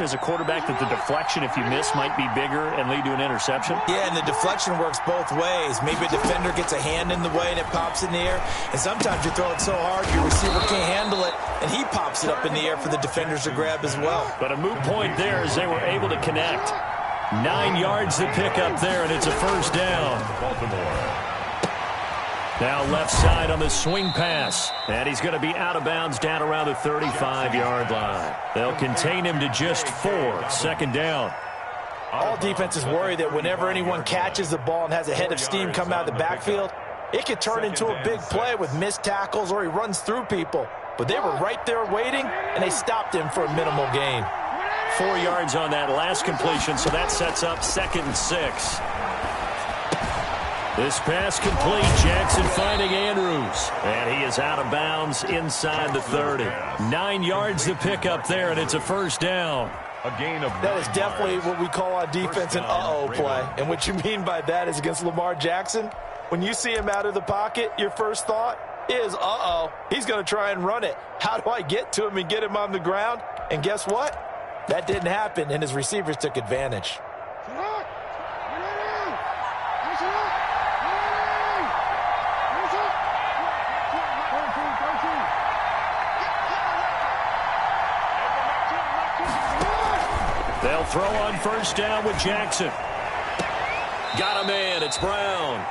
expectation as a quarterback that the deflection, if you miss, might be bigger and lead to an interception? Yeah, and the deflection works both ways. Maybe a defender gets a hand in the way and it pops in the air. And sometimes you throw it so hard your receiver can't handle it, and he pops it up in the air for the defenders to grab as well. But a moot point there as they were able to connect. 9 yards to pick up there, and it's a first down. Baltimore. Now left side on the swing pass. And he's going to be out of bounds down around the 35-yard line. They'll contain him to just 4. Second down. All defenses worry that whenever anyone catches the ball and has a head of steam come out of the backfield, it could turn into a big play with missed tackles or he runs through people. But they were right there waiting, and they stopped him for a minimal gain. 4 yards on that last completion, so that sets up 2nd and 6. This pass complete. Jackson finding Andrews. And he is out of bounds inside the 30. 9 yards to pick up there, and it's a first down. A gain of that is definitely what we call on defense an uh-oh play. And what you mean by that is against Lamar Jackson, when you see him out of the pocket, your first thought is, uh-oh, he's going to try and run it. How do I get to him and get him on the ground? And guess what? That didn't happen, and his receivers took advantage. They'll throw on first down with Jackson. Got him in. It's Brown.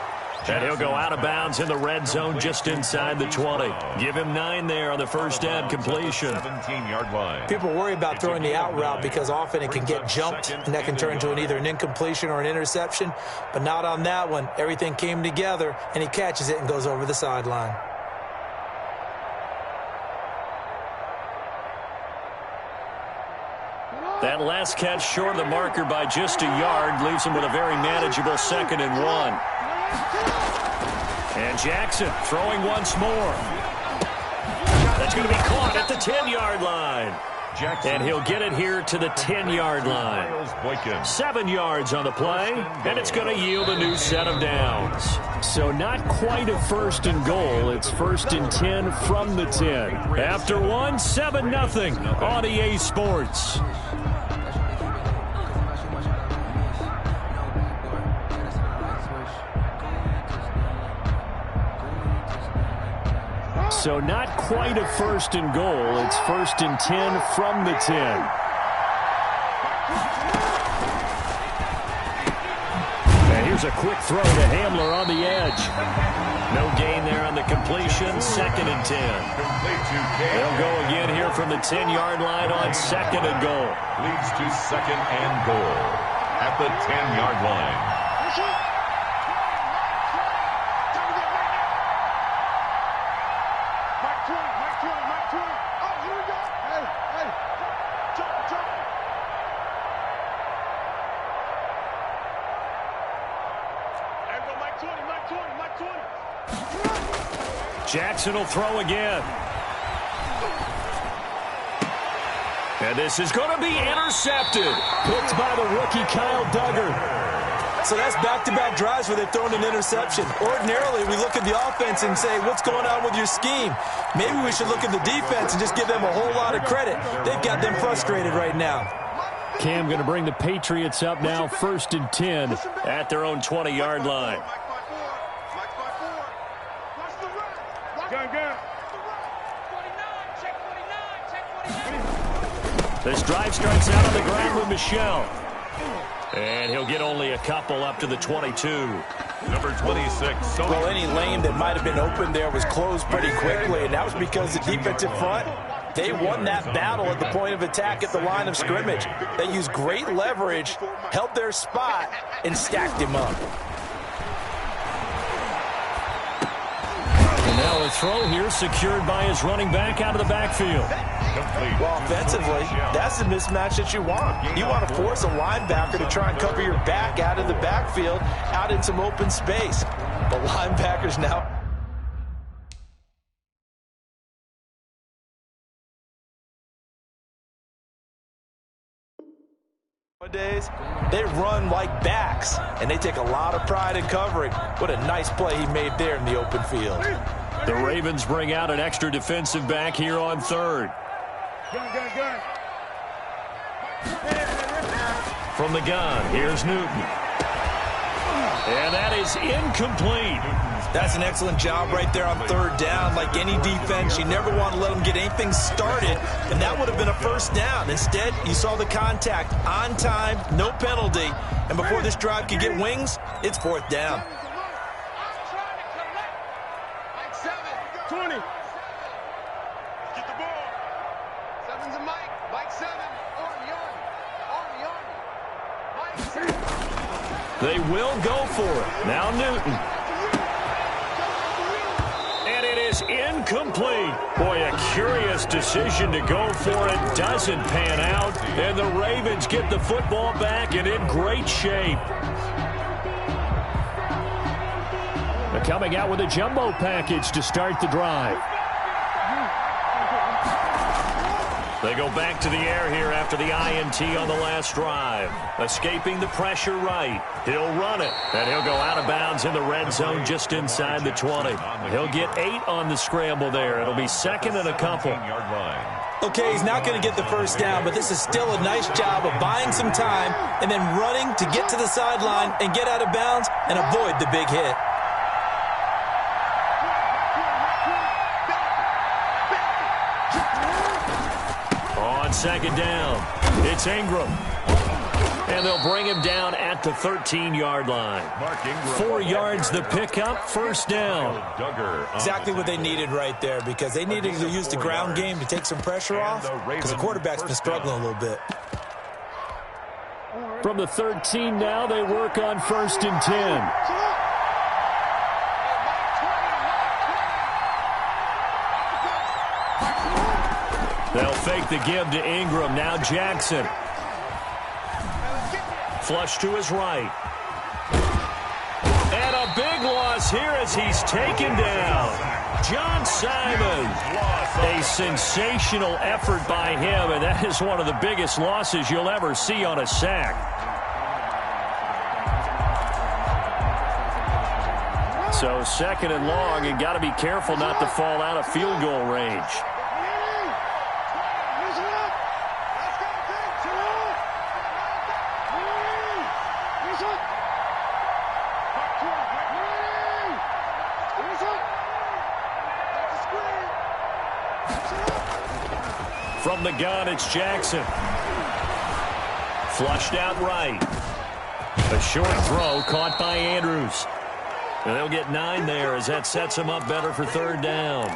And he'll go out of bounds in the red zone just inside the 20. Give him 9 there on the first down completion. 17-yard line. People worry about throwing the out route because often it can get jumped, and that can turn into either an incompletion or an interception. But not on that one. Everything came together, and he catches it and goes over the sideline. That last catch short of the marker by just a yard leaves him with a very manageable 2nd and 1. And Jackson throwing once more. That's going to be caught at the 10-yard line. Jackson. And he'll get it here to the 10-yard line. 7 yards on the play, and it's going to yield a new set of downs. So not quite a 1st and goal. It's 1st and 10 from the 10. After 1, 7-0 on EA Sports. So not quite a 1st and goal. It's 1st and 10 from the 10. And here's a quick throw to Hamler on the edge. No gain there on the completion. 2nd and 10. They'll go again here from the 10-yard line on 2nd and goal. Leads to 2nd and goal at the 10-yard line. Jackson will throw again. And this is going to be intercepted. Picked by the rookie Kyle Duggar. So that's back-to-back drives where they've thrown an interception. Ordinarily, we look at the offense and say, what's going on with your scheme? Maybe we should look at the defense and just give them a whole lot of credit. They've got them frustrated right now. Cam going to bring the Patriots up now 1st and 10 at their own 20-yard line. This drive starts out on the ground with Michel. And he'll get only a couple up to the 22. Number 26. Well, any lane that might have been open there was closed pretty quickly, and that was because the defensive front, they won that battle at the point of attack at the line of scrimmage. They used great leverage, held their spot, and stacked him up. And now a throw here secured by his running back out of the backfield. Well, offensively, that's the mismatch that you want. You want to force a linebacker to try and cover your back out of the backfield, out in some open space. The linebackers now. Nowadays, they run like backs, and they take a lot of pride in covering. What a nice play he made there in the open field. The Ravens bring out an extra defensive back here on 3rd. From the gun, here's Newton. And that is incomplete. That's an excellent job right there on third down. Like any defense, you never want to let them get anything started, and that would have been a first down. Instead, you saw the contact on time, no penalty, and before this drive could get wings, it's fourth down. 20. Get the ball. Seven's a Mike. Mike 7. Army. Mike 7. They will go for it. Now Newton. And it is incomplete. Boy, a curious decision to go for it. Doesn't pan out. And the Ravens get the football back and in great shape. They're coming out with a jumbo package to start the drive. They go back to the air here after the INT on the last drive. Escaping the pressure right. He'll run it, and he'll go out of bounds in the red zone just inside the 20. He'll get 8 on the scramble there. It'll be second and a couple. Okay, he's not going to get the first down, but this is still a nice job of buying some time and then running to get to the sideline and get out of bounds and avoid the big hit. On second down, it's Ingram. And they'll bring him down at the 13-yard line. 4 yards the pickup, first down. Exactly what they needed right there, because they needed to use the ground game to take some pressure off, because the quarterback's been struggling a little bit. From the 13 now, they work on first and 10. They'll fake the give to Ingram. Now Jackson. Flush to his right. And a big loss here as he's taken down. John Simon. A sensational effort by him, and that is one of the biggest losses you'll ever see on a sack. So second and long, and got to be careful not to fall out of field goal range. From the gun, it's Jackson. Flushed out right. A short throw caught by Andrews. And they'll get 9 there as that sets them up better for third down.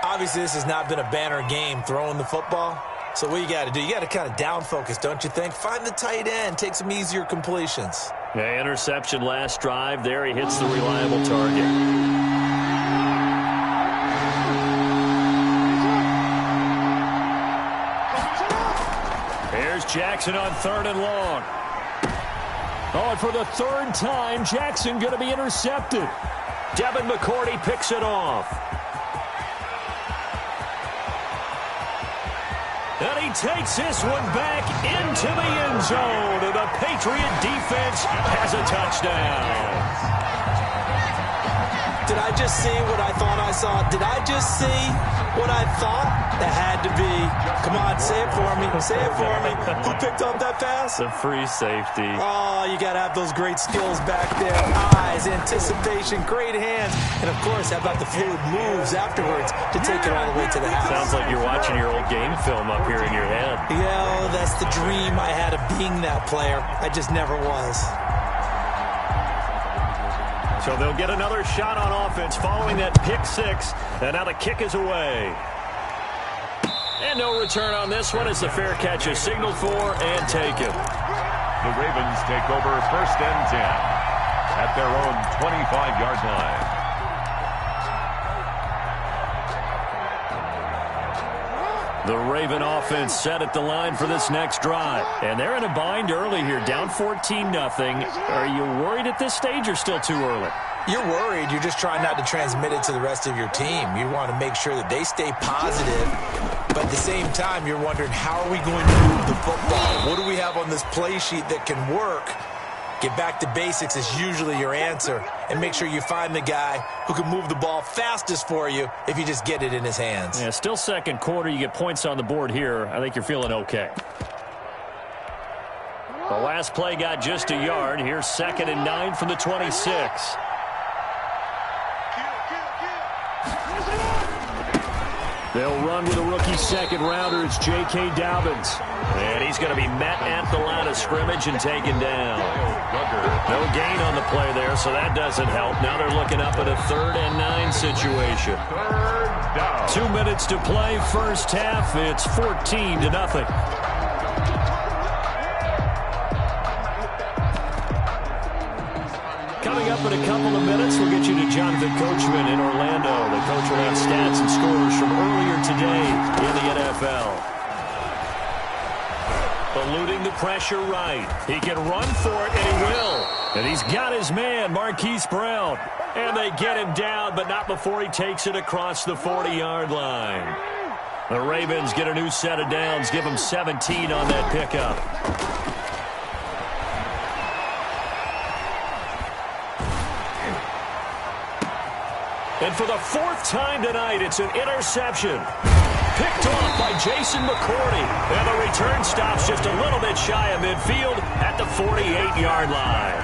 Obviously, this has not been a banner game throwing the football. So what you got to do, you got to kind of down focus, don't you think? Find the tight end, take some easier completions. Yeah, interception last drive. There he hits the reliable target. Jackson on third and long. Oh, and for the third time, Jackson going to be intercepted. Devin McCourty picks it off. And he takes this one back into the end zone. And the Patriot defense has a touchdown. Did I just see what I thought I saw? Did I just see what I thought? That had to be. Come on, say it for me. Say it for me. Who picked up that pass? The free safety. Oh, you got to have those great skills back there. Eyes, anticipation, great hands. And, of course, how about the fluid moves afterwards to take it all the way to the house? Sounds like you're watching your old game film up here in your head. Yeah, that's the dream I had of being that player. I just never was. So they'll get another shot on offense following that pick 6. And now the kick is away. And no return on this one as the fair catch is signaled for and taken. The Ravens take over first and 10 at their own 25-yard line. The Raven offense set at the line for this next drive. And they're in a bind early here, down 14-0. Are you worried at this stage or still too early? You're worried. You're just trying not to transmit it to the rest of your team. You want to make sure that they stay positive. But at the same time, you're wondering, how are we going to move the football? What do we have on this play sheet that can work? Get back to basics is usually your answer. And make sure you find the guy who can move the ball fastest for you if you just get it in his hands. Yeah, still second quarter. You get points on the board here. I think you're feeling okay. The last play got just a yard. Here's 2nd and 9 from the 26. They'll run with a rookie second-rounder. It's J.K. Dobbins. And he's going to be met at the line of scrimmage and taken down. No gain on the play there, so that doesn't help. Now they're looking up at a 3rd and 9 situation. 2 minutes to play, first half. It's 14-0. Coming up in a couple of minutes, we'll get you to Jonathan Coachman in Orlando. The coach will have stats and scores from earlier today in the NFL. Eluding the pressure right. He can run for it, and he will. And he's got his man, Marquise Brown. And they get him down, but not before he takes it across the 40-yard line. The Ravens get a new set of downs, give them 17 on that pickup. And for the 4th time tonight, it's an interception. Picked off by Jason McCourty. And the return stops just a little bit shy of midfield at the 48-yard line.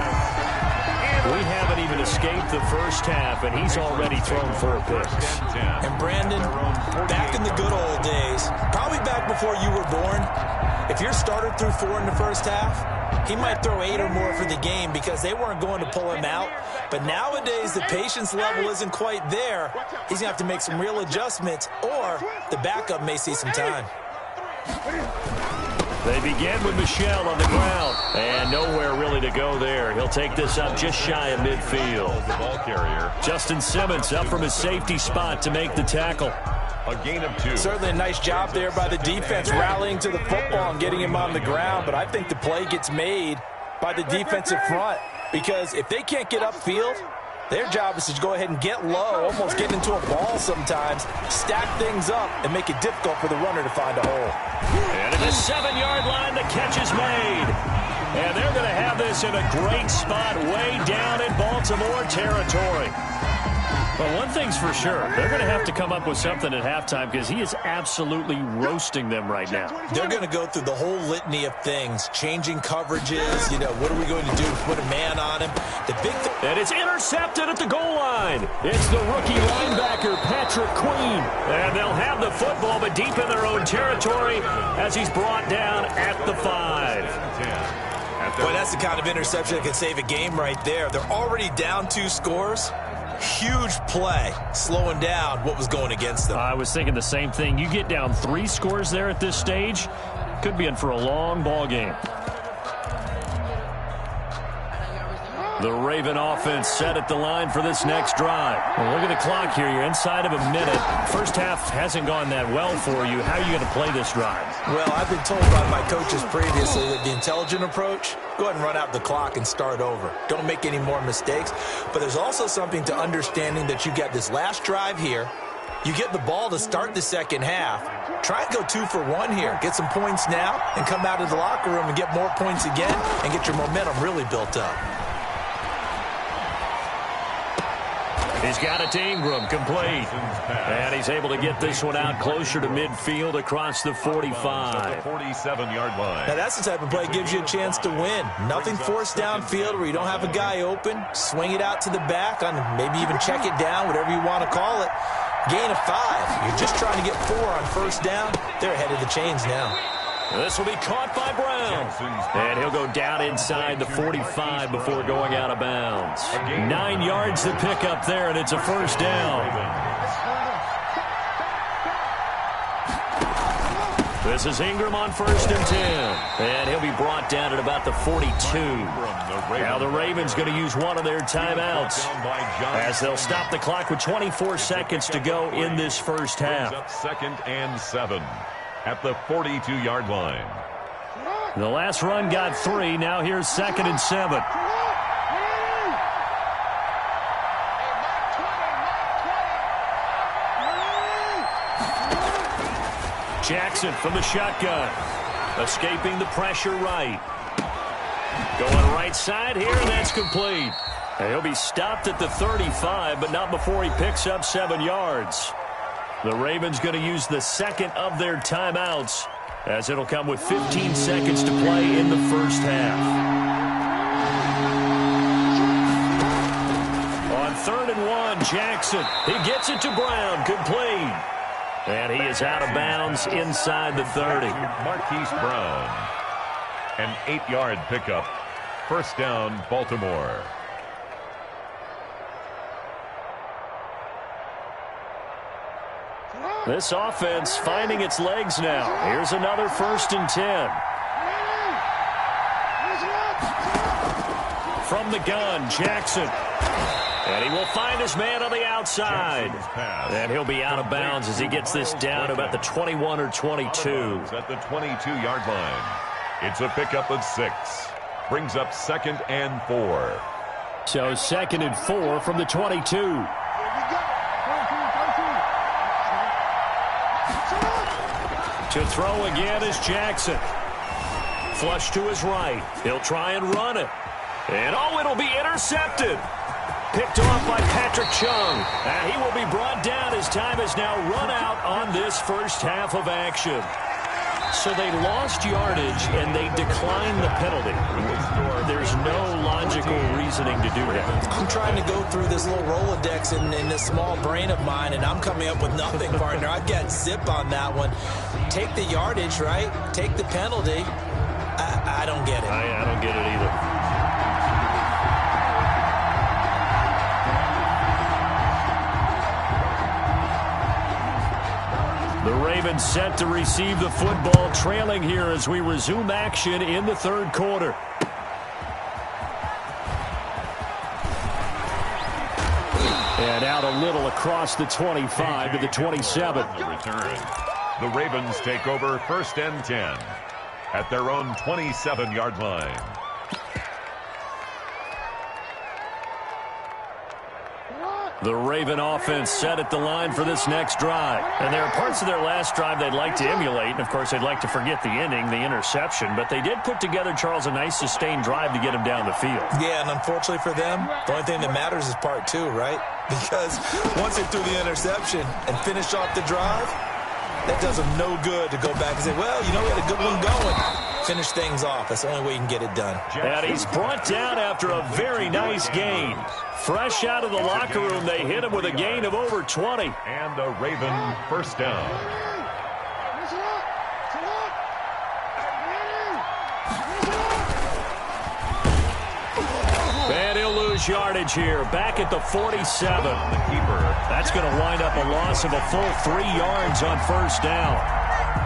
We haven't even escaped the first half, and he's already thrown 4 picks. And Brandon, back in the good old days, probably back before you were born, if your starter threw 4 in the first half, he might throw 8 or more for the game because they weren't going to pull him out. But nowadays, the patience level isn't quite there. He's going to have to make some real adjustments, or the backup may see some time. They begin with Michel on the ground. And nowhere really to go there. He'll take this up just shy of midfield. The ball carrier. Justin Simmons up from his safety spot to make the tackle. A gain of 2. Certainly a nice job there by the defense rallying to the football and getting him on the ground. But I think the play gets made by the defensive front. Because if they can't get upfield, their job is to go ahead and get low, almost get into a ball sometimes, stack things up, and make it difficult for the runner to find a hole. And at the 7-yard line, the catch is made. And they're going to have this in a great spot way down in Baltimore territory. But one thing's for sure, they're going to have to come up with something at halftime because he is absolutely roasting them right now. They're going to go through the whole litany of things, changing coverages, what are we going to do? Put a man on him. The big thing. And it's intercepted at the goal line. It's the rookie linebacker, Patrick Queen. And they'll have the football, but deep in their own territory as he's brought down at the 5. Boy, that's the kind of interception that can save a game right there. They're already down 2 scores. Huge play, slowing down what was going against them. I was thinking the same thing. You get down 3 scores there at this stage, could be in for a long ball game. The Raven offense set at the line for this next drive. Well, look at the clock here. You're inside of a minute. First half hasn't gone that well for you. How are you going to play this drive? Well, I've been told by my coaches previously that the intelligent approach, go ahead and run out the clock and start over. Don't make any more mistakes. But there's also something to understanding that you got this last drive here. You get the ball to start the second half. Try and go 2 for 1 here. Get some points now and come out of the locker room and get more points again and get your momentum really built up. He's got it to Ingram, complete. And he's able to get this one out closer to midfield across the 45. 47-yard line. Now, that's the type of play that gives you a chance to win. Nothing forced downfield where you don't have a guy open. Swing it out to the back, on maybe even check it down, whatever you want to call it. Gain of 5. You're just trying to get 4 on first down. They're ahead of the chains now. This will be caught by Brown. And he'll go down inside the 45 before going out of bounds. 9 yards to pick up there, and it's a first down. This is Ingram on 1st and 10. And he'll be brought down at about the 42. Now the Ravens going to use one of their timeouts as they'll stop the clock with 24 seconds to go in this first half. 2nd and 7. At the 42-yard line. The last run got 3. Now here's 2nd and 7. Jackson from the shotgun. Escaping the pressure right. Going right side here, and that's complete. And he'll be stopped at the 35, but not before he picks up 7 yards. The Ravens going to use the second of their timeouts as it'll come with 15 seconds to play in the first half. On 3rd and 1, Jackson. He gets it to Brown, complete. And he is out of bounds inside the 30. Marquise Brown. An 8-yard pickup. First down, Baltimore. This offense finding its legs now. Here's another 1st and 10. From the gun, Jackson. And he will find his man on the outside. And he'll be out of bounds as he gets this down to about the 21 or 22. At the 22-yard line. It's a pickup of 6. Brings up 2nd and 4. So 2nd and 4 from the 22. To throw again is Jackson. Flush to his right. He'll try and run it. And it'll be intercepted. Picked off by Patrick Chung. And he will be brought down as time has now run out on this first half of action. So they lost yardage and they declined the penalty. There's no logical reasoning to do that. I'm trying to go through this little Rolodex in this small brain of mine, and I'm coming up with nothing, partner. I've got zip on that one. Take the yardage, right? Take the penalty. I don't get it. I don't get it either. The Ravens set to receive the football, trailing here as we resume action in the 3rd quarter. And out a little across the 25 to the 27. The return. The Ravens take over 1st and 10 at their own 27-yard line. The Raven offense set at the line for this next drive. And there are parts of their last drive they'd like to emulate. And, of course, they'd like to forget the ending, the interception. But they did put together, Charles, a nice sustained drive to get him down the field. Yeah, and unfortunately for them, the only thing that matters is part 2, right? Because once they threw the interception and finished off the drive, that does them no good to go back and say, well, we had a good one going. Finish things off. That's the only way you can get it done. And he's brought down after a very nice gain. Fresh out of the locker room, they hit him with a gain of over 20. And a Raven first down. And he'll lose yardage here. Back at the 47. The keeper. That's going to wind up a loss of a full 3 yards on first down.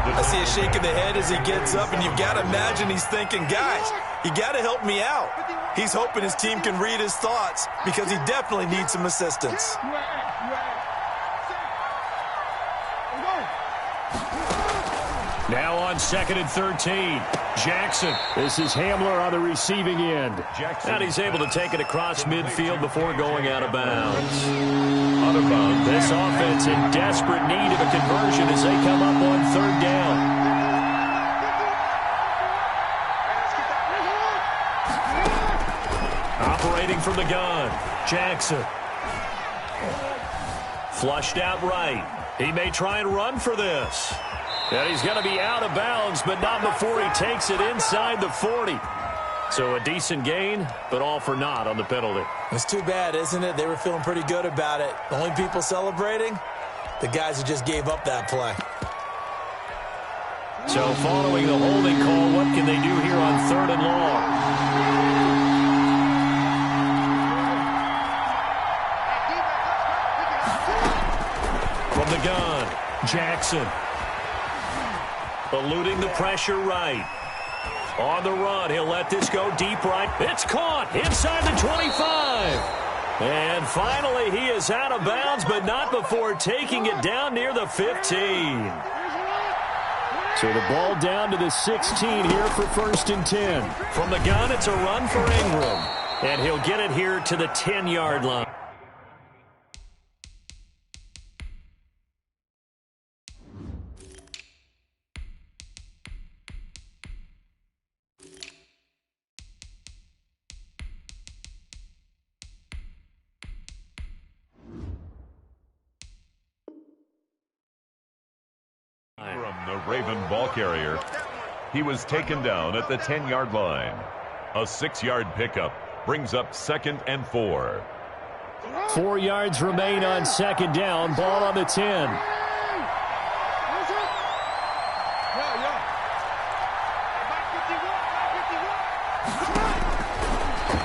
I see a shake of the head as he gets up, and you've got to imagine he's thinking, guys, you got to help me out. He's hoping his team can read his thoughts because he definitely needs some assistance. Now on 2nd and 13. Jackson. This is Hamler on the receiving end. And he's able to take it across midfield before going out of bounds. Out of bounds. This offense in desperate need of a conversion as they come up on 3rd down. Operating from the gun, Jackson. Flushed out right. He may try and run for this. And he's going to be out of bounds, but not before he takes it inside the 40. So a decent gain, but all for naught on the penalty. It's too bad, isn't it? They were feeling pretty good about it. The only people celebrating, the guys who just gave up that play. So following the holding call, what can they do here on 3rd and long? From the gun, Jackson. Eluding the pressure right. On the run, he'll let this go deep right. It's caught inside the 25. And finally, he is out of bounds, but not before taking it down near the 15. So the ball down to the 16 here for 1st and 10. From the gun, it's a run for Ingram. And he'll get it here to the 10-yard line. From the Raven ball carrier. He was taken down at the 10-yard line. A 6-yard pickup brings up 2nd and 4. 4 yards remain on 2nd down. Ball on the 10.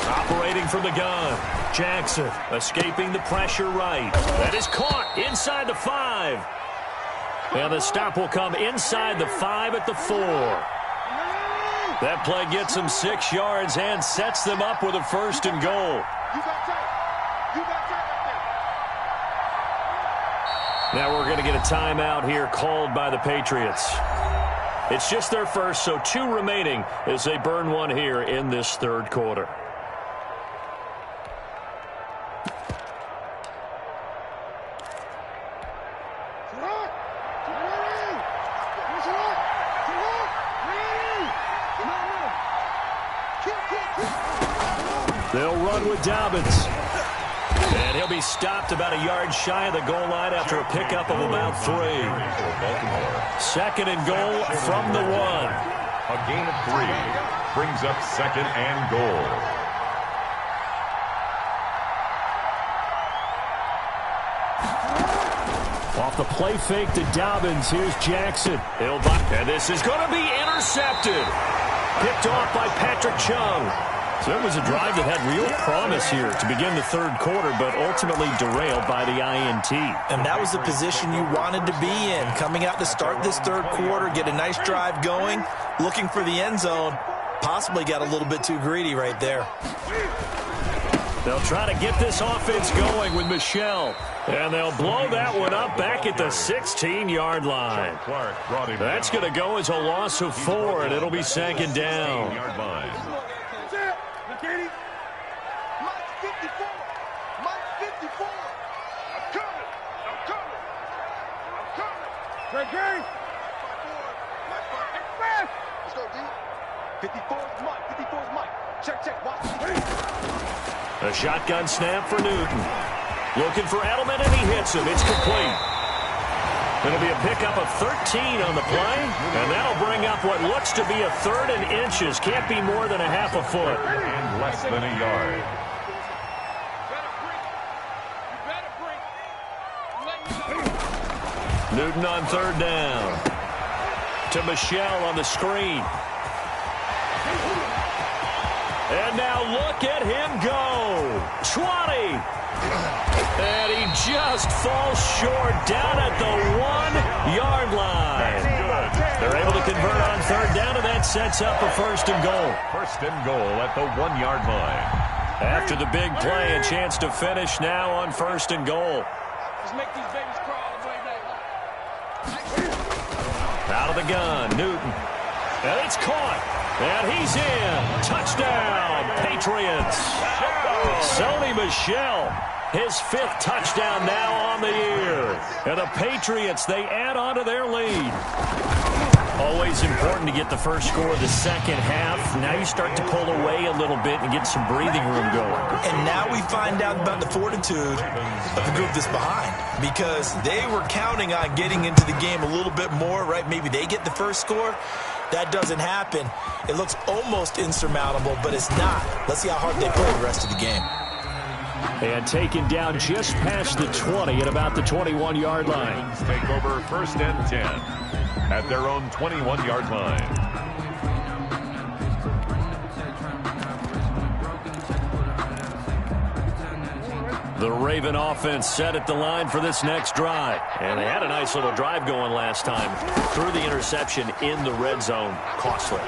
Operating from the gun. Jackson escaping the pressure right. That is caught inside the 5. And the stop will come inside the 5 at the 4. That play gets them 6 yards and sets them up with a 1st and goal. Now we're going to get a timeout here called by the Patriots. It's just their first, so 2 remaining as they burn one here in this 3rd quarter. They'll run with Dobbins. And he'll be stopped about a yard shy of the goal line after a pickup of about 3. 2nd and goal from the 1. A gain of 3 brings up 2nd and goal. Off the play fake to Dobbins, here's Jackson. And this is going to be intercepted. Picked off by Patrick Chung. So it was a drive that had real promise here to begin the 3rd quarter, but ultimately derailed by the INT. And that was the position you wanted to be in. Coming out to start this 3rd quarter, get a nice drive going, looking for the end zone. Possibly got a little bit too greedy right there. They'll try to get this offense going with Michel. And they'll blow that one up back at the 16-yard line. That's going to go as a loss of 4, and it'll be 2nd down. Let's go, D. 54's Mike. 54's Mike. Check. Watch. A shotgun snap for Newton. Looking for Edelman, and he hits him. It's complete. It'll be a pickup of 13 on the play, and that'll bring up what looks to be a 3rd and inches. Can't be more than a half a foot. And less than a yard. Newton on 3rd down. To Michel on the screen. And now look at him go. 20. And he just falls short down at the 1-yard line. They're able to convert on 3rd down, and that sets up a 1st and goal. 1st and goal at the 1-yard line. After the big play, a chance to finish now on 1st and goal. Just make these babies crawl all the way back. Out of the gun, Newton. And it's caught. And he's in. Touchdown, Patriots. Sony Michel, his 5th touchdown now on the year. And the Patriots, they add on to their lead. Always important to get the first score of the 2nd half. Now you start to pull away a little bit and get some breathing room going. And now we find out about the fortitude of the group that's behind, because they were counting on getting into the game a little bit more, right? Maybe they get the first score. That doesn't happen. It looks almost insurmountable, but it's not. Let's see how hard they play the rest of the game. And taken down just past the 20 at about the 21-yard line. Take over 1st and 10 at their own 21-yard line. The Raven offense set at the line for this next drive. And they had a nice little drive going last time. Threw the interception in the red zone. Costly.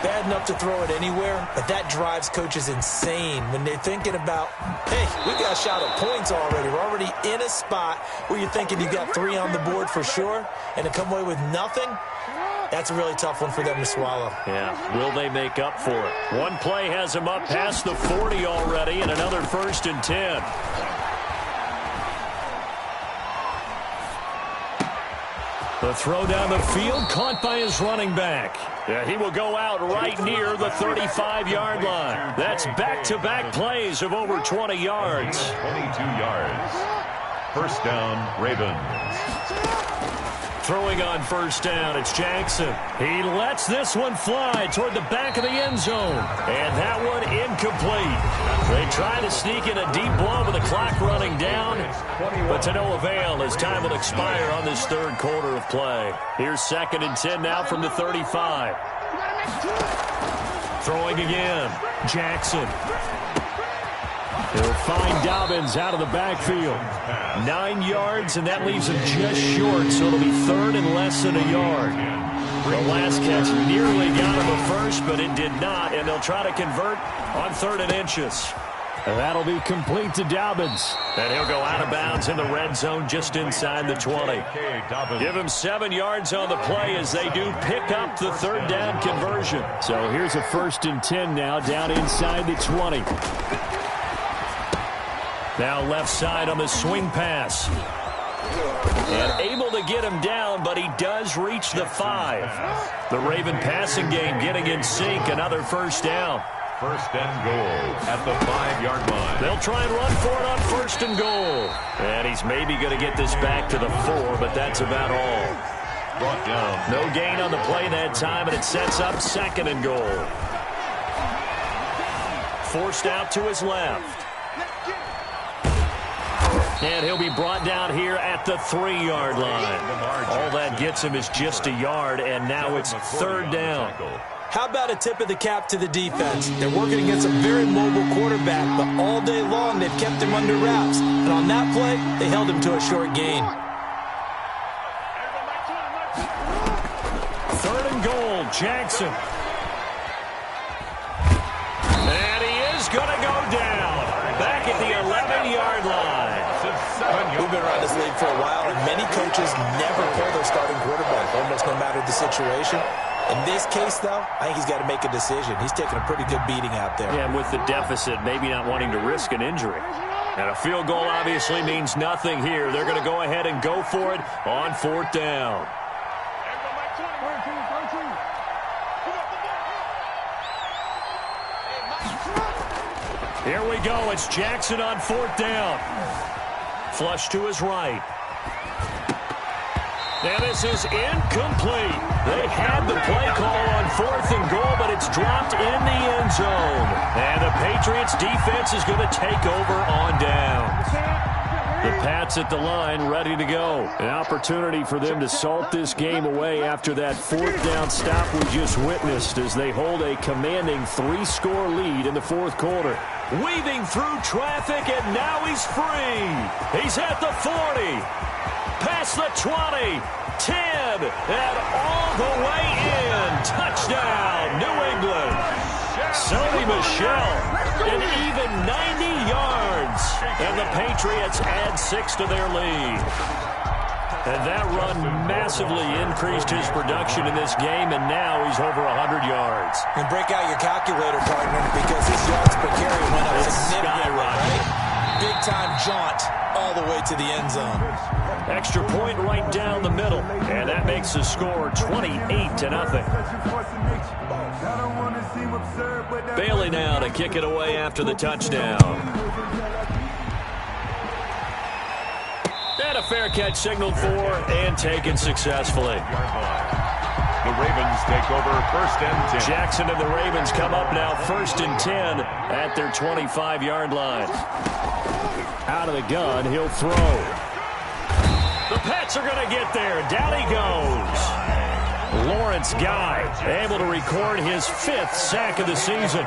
Bad enough to throw it anywhere, but that drives coaches insane when they're thinking about, hey, we got a shot at points already. We're already in a spot where you're thinking you got 3 on the board for sure, and to come away with nothing, that's a really tough one for them to swallow. Yeah, will they make up for it? One play has them up past the 40 already, and another 1st and 10. The throw down the field, caught by his running back. Yeah, he will go out right near the 35-yard line. That's back-to-back plays of over 20 yards. 22 yards. 1st down, Ravens. Throwing on first down, it's Jackson. He lets this one fly toward the back of the end zone. And that one incomplete. They try to sneak in a deep blow with the clock running down, but to no avail as time will expire on this third quarter of play. Here's 2nd and 10 now from the 35. Throwing again, Jackson. He'll find Dobbins out of the backfield. 9 yards, and that leaves him just short, so it'll be 3rd and less than a yard. The last catch nearly got him a first, but it did not, and they'll try to convert on 3rd and inches. And that'll be complete to Dobbins. And he'll go out of bounds in the red zone just inside the 20. Give him 7 yards on the play as they do pick up the 3rd down conversion. So here's a 1st and 10 now down inside the 20. Now left side on the swing pass. And able to get him down, but he does reach the 5. The Raven passing game getting in sync. Another 1st down. 1st and goal at the 5-yard line. They'll try and run for it on 1st and goal. And he's maybe going to get this back to the 4, but that's about all. Brought down. No gain on the play that time, and it sets up 2nd and goal. Forced out to his left. And he'll be brought down here at the 3-yard line. All that gets him is just a yard, and now it's 3rd down. How about a tip of the cap to the defense? They're working against a very mobile quarterback, but all day long they've kept him under wraps. And on that play, they held him to a short gain. 3rd and goal, Jackson. And he is going to go down. Back at the 11-yard line. We've been around this league for a while, and many coaches never pull their starting quarterback, almost no matter the situation. In this case, though, I think he's got to make a decision. He's taking a pretty good beating out there. Yeah, and with the deficit, maybe not wanting to risk an injury. And a field goal obviously means nothing here. They're going to go ahead and go for it on 4th down. Here we go. It's Jackson on 4th down. Flush to his right. Now this is incomplete. They had the play call on 4th and goal, but it's dropped in the end zone. And the Patriots defense is going to take over on down. The Pats at the line ready to go. An opportunity for them to salt this game away after that 4th down stop we just witnessed as they hold a commanding 3-score lead in the 4th quarter. Weaving through traffic, and now he's free. He's at the 40. Past the 20, 10, and all the way in. Touchdown, New England. Sony Michel, an even 90 yards. And the Patriots add 6 to their lead. And that run massively increased his production in this game, and now he's over 100 yards. And break out your calculator, partner, because his yards per carry went up significantly, right? Big-time jaunt all the way to the end zone. Extra point right down the middle, and that makes the score 28-0. Bailey now to kick it away after the touchdown. And a fair catch signaled for and taken successfully. The Ravens take over 1st and 10. Jackson and the Ravens come up now 1st and 10 at their 25-yard line. Out of the gun, he'll throw. The Pats are going to get there. Down he goes. Lawrence Guy able to record his 5th sack of the season.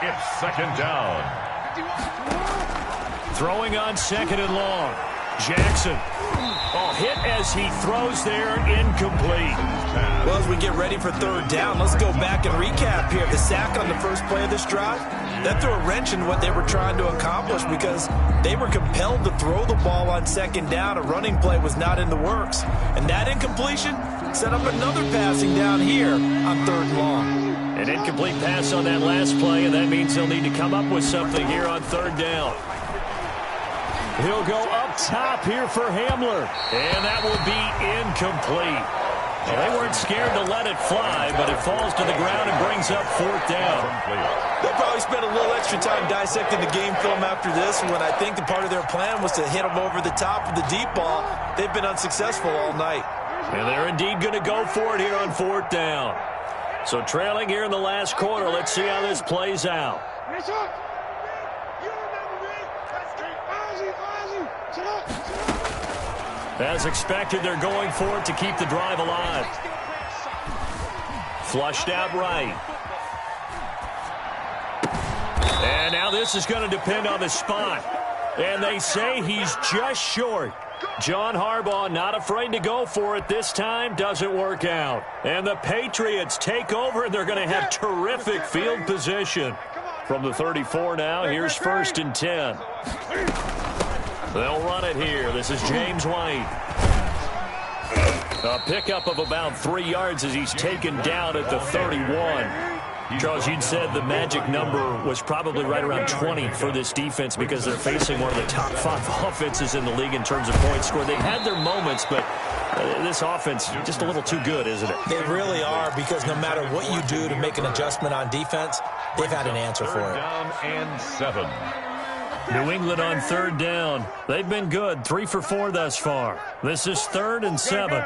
It's 2nd down. Throwing on 2nd and long. Jackson. Oh, hit as he throws there, incomplete. Well, as we get ready for 3rd down, let's go back and recap here. The sack on the first play of this drive, that threw a wrench in what they were trying to accomplish because they were compelled to throw the ball on 2nd down. A running play was not in the works. And that incompletion set up another passing down here on 3rd and long. An incomplete pass on that last play, and that means they'll need to come up with something here on 3rd down. He'll go up top here for Hamler, and that will be incomplete. Well, they weren't scared to let it fly, but it falls to the ground and brings up 4th down. They'll probably spend a little extra time dissecting the game film after this when I think the part of their plan was to hit them over the top of the deep ball. They've been unsuccessful all night. And they're indeed going to go for it here on 4th down. So trailing here in the last quarter. Let's see how this plays out. As expected, they're going for it to keep the drive alive. Flushed out right. And now this is going to depend on the spot. And they say he's just short. John Harbaugh not afraid to go for it this time. Doesn't work out. And the Patriots take over, and they're going to have terrific field position. From the 34 now, here's 1st and 10. They'll run it here. This is James White. A pickup of about 3 yards as he's taken down at the 31. Charles, you'd said the magic number was probably right around 20 for this defense because they're facing one of the top 5 offenses in the league in terms of points scored. They've had their moments, but this offense just a little too good, isn't it? They really are, because no matter what you do to make an adjustment on defense, they've had an answer for it. 3rd down and 7. New England on 3rd down. They've been good, 3 for 4 thus far. This is 3rd and 7.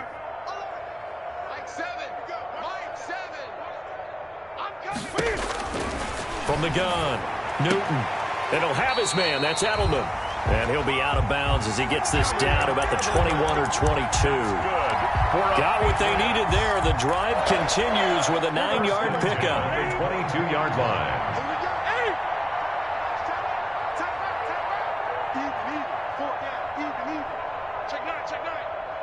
From the gun, Newton. And he'll have his man. That's Edelman. And he'll be out of bounds as he gets this down to about the 21 or 22. Got what they needed there. The drive continues with a 9-yard pickup. 22-yard line.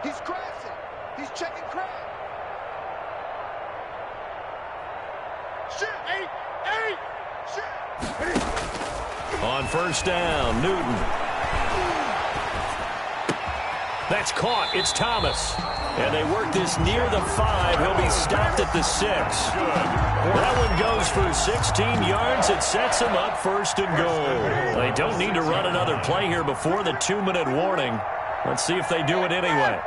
He's crashing. He's checking crash. Shit, 8. Shit. On 1st down, Newton. That's caught. It's Thomas. And they work this near the 5. He'll be stopped at the 6. That one goes for 16 yards. It sets him up 1st and goal. They don't need to run another play here before the 2-minute warning. Let's see if they do it anyway.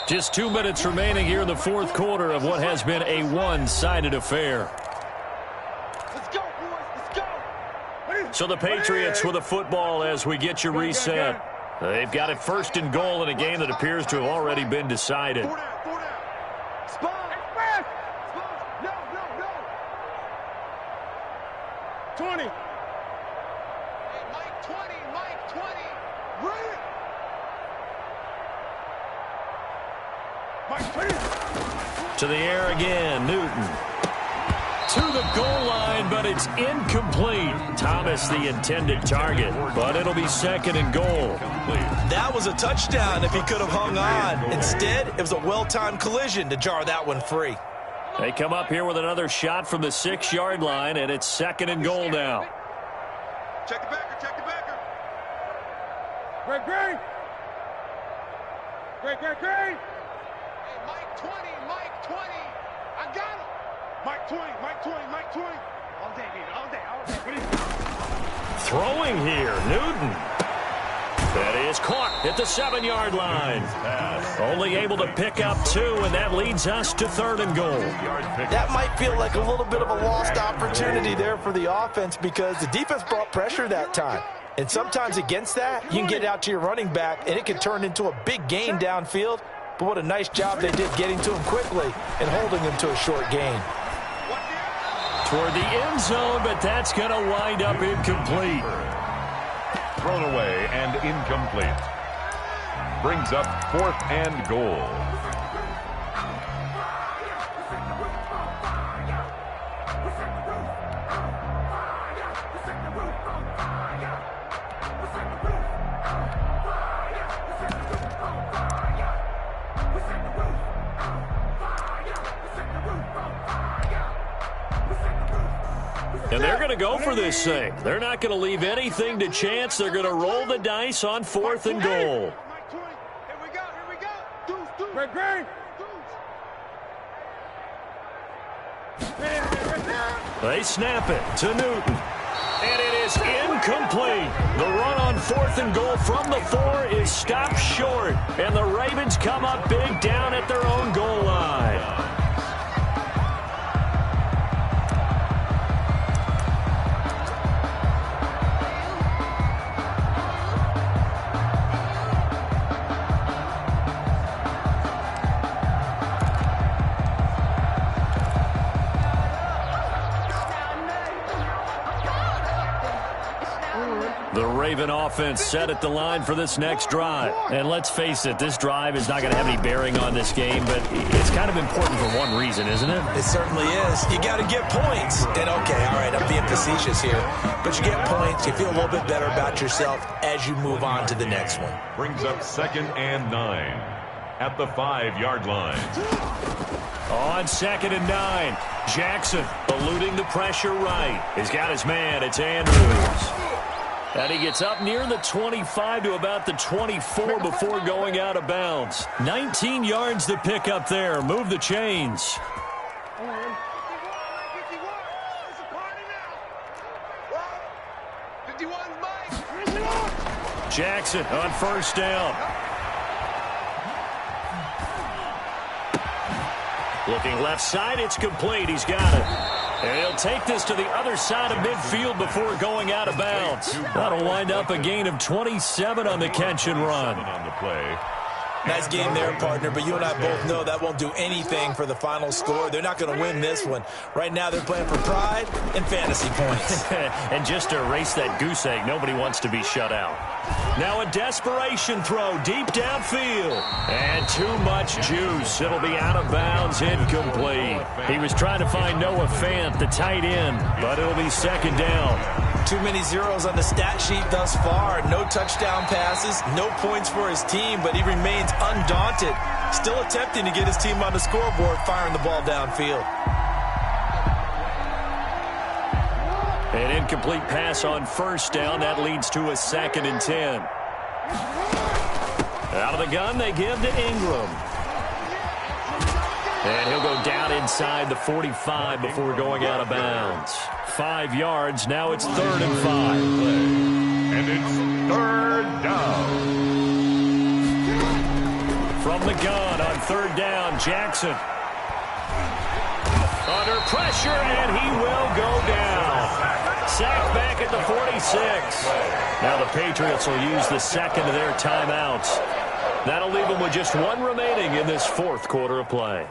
Just 2 minutes remaining here in the 4th quarter of what has been a one-sided affair. Let's go, boys. Let's go. So the Patriots with a football as we get you reset. They've got it 1st and goal in a game that appears to have already been decided. 4 down. Spot. No. 20. Hey, Mike 20. Run it. Mike 20. To the air again, Newton. To the goal line, but it's incomplete. Thomas the intended target, but it'll be 2nd and goal. That was a touchdown if he could have hung on. Instead, it was a well-timed collision to jar that one free. They come up here with another shot from the 6-yard line, and it's 2nd and goal now. Check the backer. Great. Hey, Mike 20. I got him. Mike 20. All day. Throwing here, Newton. That is caught at the 7-yard line. Only able to pick up 2, and that leads us to 3rd and goal. That might feel like a little bit of a lost opportunity there for the offense because the defense brought pressure that time. And sometimes against that, you can get out to your running back, and it can turn into a big gain downfield. But what a nice job they did getting to him quickly and holding him to a short gain. Toward the end zone, but that's going to wind up incomplete. Thrown away and incomplete. Brings up 4th and goal. And they're going to go for this thing. They're not going to leave anything to chance. They're going to roll the dice on 4th and goal. Mike 20. Here we go. Deuce. Great. They snap it to Newton. And it is incomplete. The run on 4th and goal from the 4 is stopped short. And the Ravens come up big down at their own goal line. Raven offense set at the line for this next drive. And let's face it, this drive is not going to have any bearing on this game, but it's kind of important for one reason, isn't it? It certainly is. You got to get points. And, okay, all right, I'm being facetious here. But you get points, you feel a little bit better about yourself as you move on to the next one. Brings up 2nd and 9 at the 5-yard line. On 2nd and 9, Jackson eluding the pressure right. He's got his man. It's Andrews. And he gets up near the 25 to about the 24 before going out of bounds. 19 yards to pick up there. Move the chains. Jackson on 1st down. Looking left side, it's complete. He's got it. And he'll take this to the other side of midfield before going out of bounds. That'll wind up a gain of 27 on the catch and run. On the play. Nice game there, partner, but you and I both know that won't do anything for the final score. They're not going to win this one. Right now they're playing for pride and fantasy points. And just to erase that goose egg, nobody wants to be shut out. Now a desperation throw deep downfield. And too much juice. It'll be out of bounds, incomplete. He was trying to find Noah Fant, the tight end, but it'll be 2nd down. Too many zeros on the stat sheet thus far. No touchdown passes, no points for his team, but he remains undaunted. Still attempting to get his team on the scoreboard, firing the ball downfield. An incomplete pass on 1st down. That leads to a 2nd and 10. Out of the gun, they give to Ingram. And he'll go down inside the 45 before going out of bounds. 5 yards. Now it's 3rd and 5. And it's 3rd down. From the gun on 3rd down, Jackson. Under pressure, and he will go down. Sacked back at the 46. Now the Patriots will use the 2nd of their timeouts. That'll leave them with just 1 remaining in this 4th quarter of play.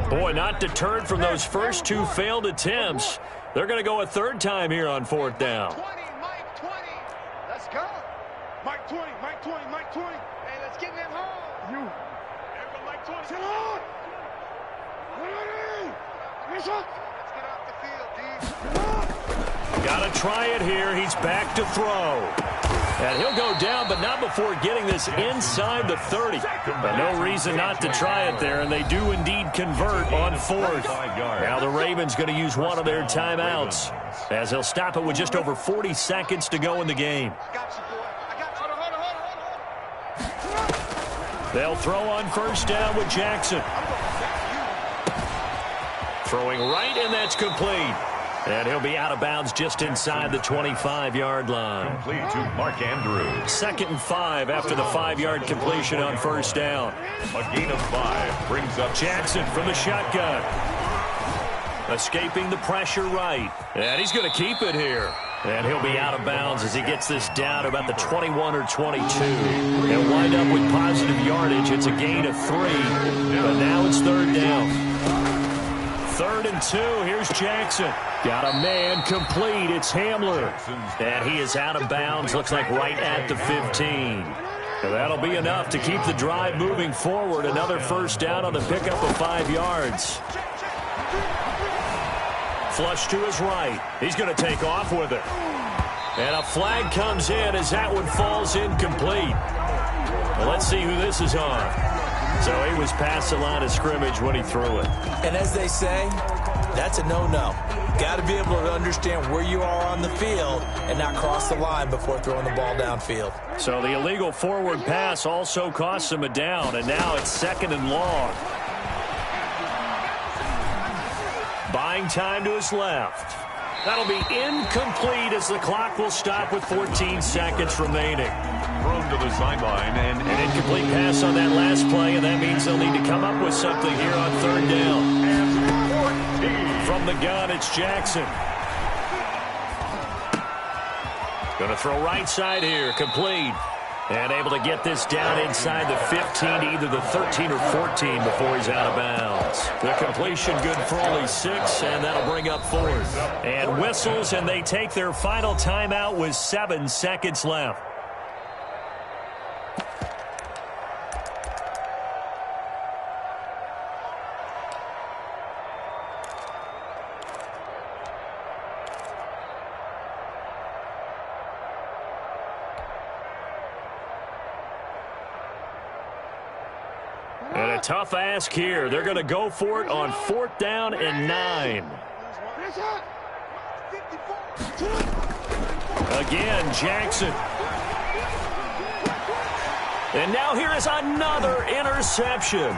Boy, not deterred from those first 2 failed attempts. They're going to go a 3rd time here on 4th down. 20, Mike 20. Let's go. Mike 20, Mike 20, Mike 20. Hey, let's get in that hole. You. There go Mike 20. Sit on. Let's get off the field, D. Got to try it here. He's back to throw. And he'll go down, but not before getting this inside the 30. But no reason not to try it there, and they do indeed convert on 4th. Now the Ravens going to use one of their timeouts, as they'll stop it with just over 40 seconds to go in the game. They'll throw on 1st down with Jackson. Throwing right, and that's complete. And he'll be out of bounds just inside the 25-yard line. Complete to Mark Andrews. 2nd and 5 after the 5-yard completion on 1st down. A gain of 5 brings up Jackson from the shotgun. Escaping the pressure right. And he's going to keep it here. And he'll be out of bounds as he gets this down to about the 21 or 22. They'll wind up with positive yardage. It's a gain of 3. But now it's 3rd down. 3rd and 2. Here's Jackson. Got a man complete. It's Hamler. And he is out of bounds. Looks like right at the 15. And that'll be enough to keep the drive moving forward. Another 1st down on the pickup of 5 yards. Flush to his right. He's going to take off with it. And a flag comes in as that one falls incomplete. Well, let's see who this is on. So he was past the line of scrimmage when he threw it. And as they say, that's a no-no. Got to be able to understand where you are on the field and not cross the line before throwing the ball downfield. So the illegal forward pass also costs him a down, and now it's 2nd and long. Buying time to his left. That'll be incomplete as the clock will stop with 14 seconds remaining. Thrown to the sideline, and an incomplete pass on that last play, and that means they'll need to come up with something here on 3rd down. From the gun, it's Jackson. Going to throw right side here, complete. And able to get this down inside the 15, either the 13 or 14 before he's out of bounds. The completion good for only 6, and that'll bring up 4th. And whistles, and they take their final timeout with 7 seconds left. And a tough ask here. They're going to go for it on 4th down and 9. Again, Jackson. And now here is another interception.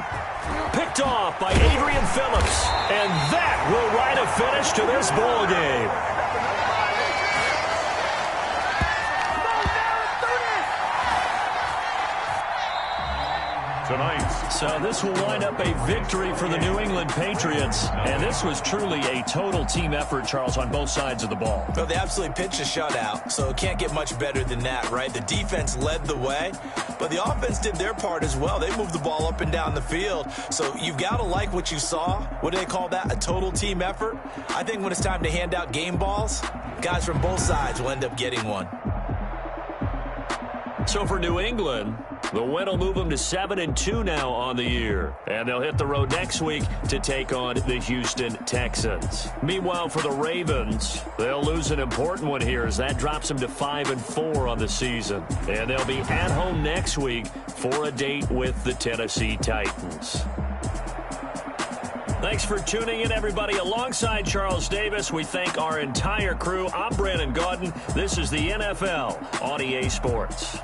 Picked off by Adrian Phillips. And that will write a finish to this ball game. So this will wind up a victory for the New England Patriots. And this was truly a total team effort, Charles, on both sides of the ball. Well, they absolutely pitched a shutout, so it can't get much better than that, right? The defense led the way, but the offense did their part as well. They moved the ball up and down the field. So you've got to like what you saw. What do they call that? A total team effort? I think when it's time to hand out game balls, guys from both sides will end up getting one. So for New England, the win will move them to 7-2 now on the year. And they'll hit the road next week to take on the Houston Texans. Meanwhile, for the Ravens, they'll lose an important one here as that drops them to 5-4 on the season. And they'll be at home next week for a date with the Tennessee Titans. Thanks for tuning in, everybody. Alongside Charles Davis, we thank our entire crew. I'm Brandon Gaudin. This is the NFL on EA Sports.